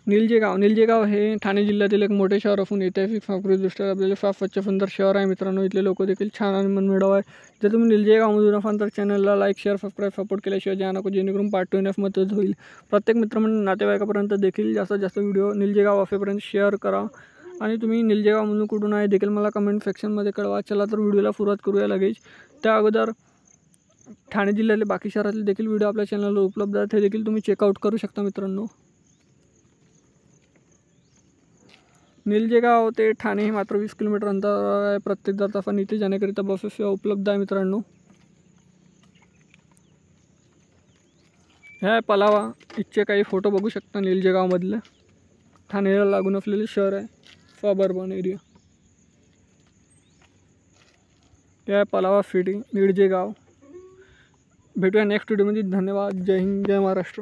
निलजे गाव हे ठाणे जिल्ह्यातील एक मोठे शहर असून ऐतिहासिक सांस्कृतिकदृष्ट्या आपल्याला फार स्वच्छ सुंदर शहर आहे मित्रांनो. इथले लोक देखील छान आणि मनमिळाऊ आहे. जर तुम्ही निलजे गावमधून असाल तर चॅनलला लाईक शेअर सबस्क्राईब सपोर्ट केल्याशिवाय जाऊ नको, जेणेकरून पार्ट 2 येण्यास मदत होईल. प्रत्येक मित्रमंडळ नातेवाईकापर्यंत देखील जास्तीत जास्त व्हिडिओ निलजे गाव असेपर्यंत शेअर करा. आणि तुम्ही निलजे गावमधून कुठून आहे देखील मला कमेंट सेक्शनमध्ये कळवा. चला तर व्हिडिओला सुरुवात करूया लगेच. त्या अगोदर ठाणे जिल्ह्यातले बाकी शहरातले देखील व्हिडिओ आपल्या चॅनलवर उपलब्ध आहेत, हे देखील तुम्ही चेकआउट करू शकता मित्रांनो. निलजे गाव ते ठाणे हे मात्र 20 किलोमीटर अंतरावर आहे. प्रत्येक तासाने इथे जाण्याकरिता बसेस सेवा उपलब्ध आहे मित्रांनो. ह्या पलावा इथचे काही फोटो बघू शकता. निलजे गावमधलं ठाणेला लागून असलेले शहर आहे, सबअर्बन एरिया. या पलावा सिटी निलजे गाव. भेटूया नेक्स्ट व्हिडिओमध्ये. धन्यवाद. जय हिंद, जय महाराष्ट्र.